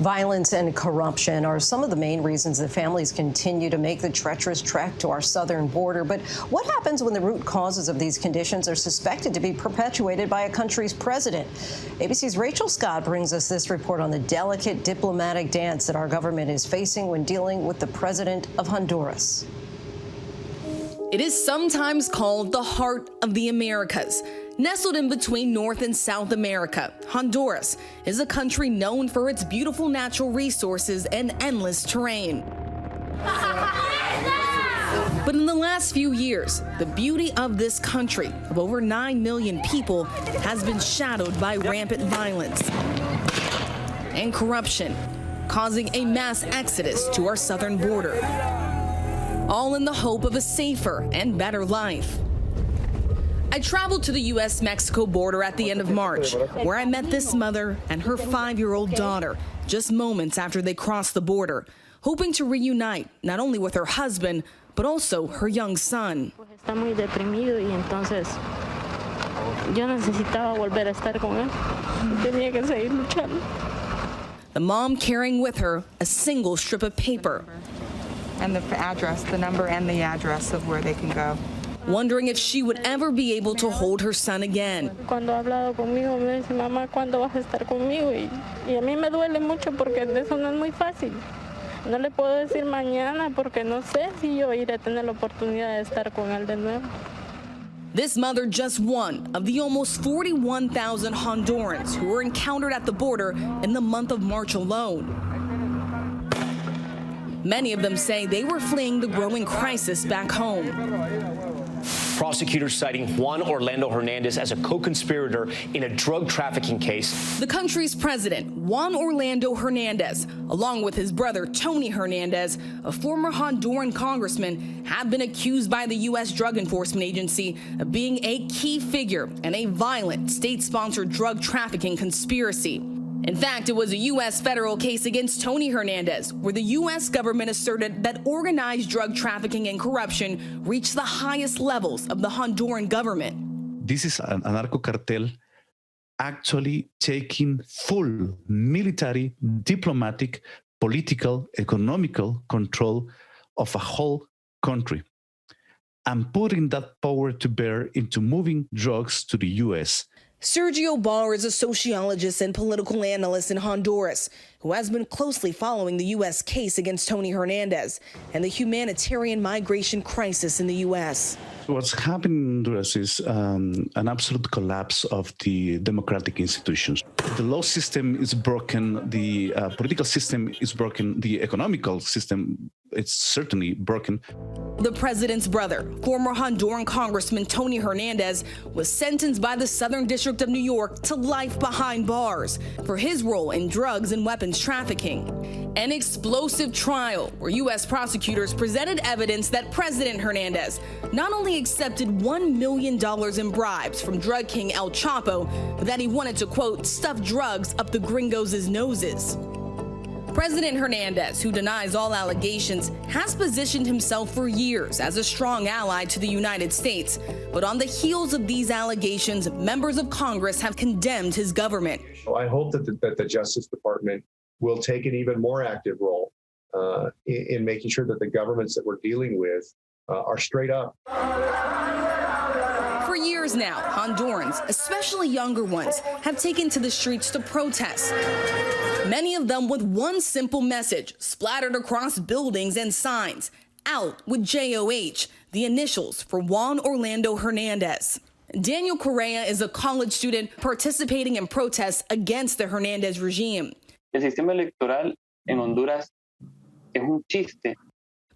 Violence and corruption are some of the main reasons that families continue to make the treacherous trek to our southern border. But what happens when the root causes of these conditions are suspected to be perpetuated by a country's president? ABC's Rachel Scott brings us this report on the delicate diplomatic dance that our government is facing when dealing with the president of Honduras. It is sometimes called the heart of the Americas. Nestled in between North and South America, Honduras is a country known for its beautiful natural resources and endless terrain. But in the last few years, the beauty of this country of over 9 million people has been shadowed by rampant violence and corruption, causing a mass exodus to our southern border, all in the hope of a safer and better life. I traveled to the U.S.-Mexico border at the end of March, where I met this mother and her 5-year-old daughter just moments after they crossed the border, hoping to reunite not only with her husband, but also her young son. Está muy deprimido y entonces yo necesitaba volver a estar con él. Tenía que seguir luchando. The mom carrying with her a single strip of paper. And the address, the number and the address of where they can go. Wondering if she would ever be able to hold her son again. Cuando ha hablado conmigo me dice, mamá, ¿cuándo vas a estar conmigo? Y a mí me duele mucho porque eso no es muy fácil. No le puedo decir mañana porque no sé si yo iré a tener la oportunidad de estar con él de nuevo. This mother just one of the almost 41,000 Hondurans who were encountered at the border in the month of March alone. Many of them say they were fleeing the growing crisis back home. Prosecutors citing Juan Orlando Hernandez as a co-conspirator in a drug trafficking case. The country's president, Juan Orlando Hernandez, along with his brother, Tony Hernandez, a former Honduran congressman, have been accused by the U.S. Drug Enforcement Agency of being a key figure in a violent state-sponsored drug trafficking conspiracy. In fact, it was a U.S. federal case against Tony Hernandez, where the U.S. government asserted that organized drug trafficking and corruption reached the highest levels of the Honduran government. This is a narco cartel actually taking full military, diplomatic, political, economical control of a whole country and putting that power to bear into moving drugs to the U.S. Sergio Barr is a sociologist and political analyst in Honduras who has been closely following the U.S. case against Tony Hernandez and the humanitarian migration crisis in the U.S. What's happening in Honduras is an absolute collapse of the democratic institutions. The law system is broken, the political system is broken, the economical system, it's certainly broken. The president's brother, former Honduran Congressman Tony Hernandez, was sentenced by the Southern District of New York to life behind bars for his role in drugs and weapons trafficking. An explosive trial where U.S. prosecutors presented evidence that President Hernandez not only accepted $1 million in bribes from drug king El Chapo, but that he wanted to, quote, stuff drugs up the gringos' noses. President Hernandez, who denies all allegations, has positioned himself for years as a strong ally to the United States. But on the heels of these allegations, members of Congress have condemned his government. I hope that the Justice Department will take an even more active role in making sure that the governments that we're dealing with are straight up. For years now, Hondurans, especially younger ones, have taken to the streets to protest. Many of them with one simple message splattered across buildings and signs: out with JOH, the initials for Juan Orlando Hernandez. Daniel Correa is a college student participating in protests against the Hernandez regime. El sistema electoral en Honduras es un chiste.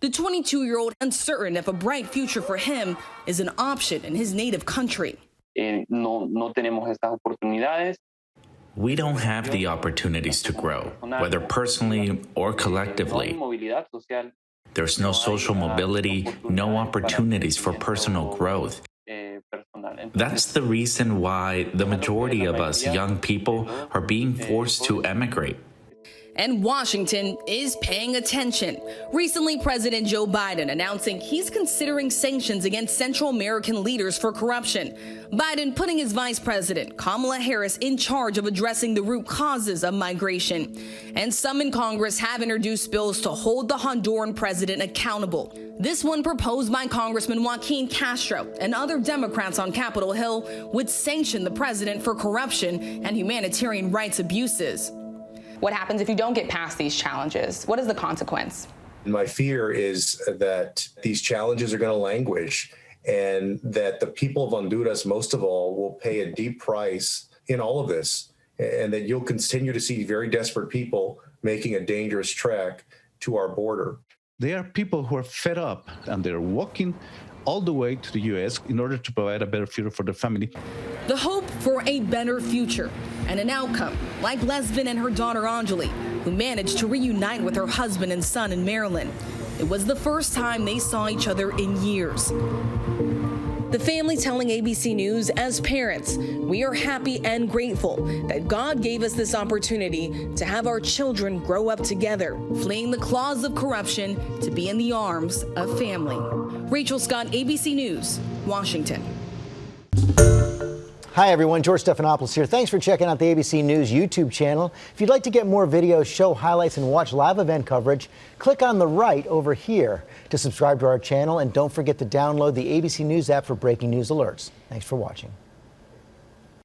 The 22-year-old uncertain if a bright future for him is an option in his native country. No tenemos estas oportunidades. We don't have the opportunities to grow, whether personally or collectively. There's no social mobility, no opportunities for personal growth. That's the reason why the majority of us young people are being forced to emigrate. And Washington is paying attention. Recently, President Joe Biden announcing he's considering sanctions against Central American leaders for corruption. Biden putting his vice president, Kamala Harris, in charge of addressing the root causes of migration. And some in Congress have introduced bills to hold the Honduran president accountable. This one proposed by Congressman Joaquin Castro and other Democrats on Capitol Hill would sanction the president for corruption and humanitarian rights abuses. What happens if you don't get past these challenges? What is the consequence? My fear is that these challenges are going to languish and that the people of Honduras, most of all, will pay a deep price in all of this, and that you'll continue to see very desperate people making a dangerous trek to our border. There are people who are fed up and they're walking all the way to the U.S. in order to provide a better future for their family. The hope for a better future and an outcome like Lesvin and her daughter Anjali, who managed to reunite with her husband and son in Maryland. It was the first time they saw each other in years. The family telling ABC News, as parents, we are happy and grateful that God gave us this opportunity to have our children grow up together, fleeing the claws of corruption to be in the arms of family. Rachel Scott, ABC News, Washington. Hi, everyone. George Stephanopoulos here. Thanks for checking out the ABC News YouTube channel. If you'd like to get more videos, show highlights, and watch live event coverage, click on the right over here to subscribe to our channel. And don't forget to download the ABC News app for breaking news alerts. Thanks for watching.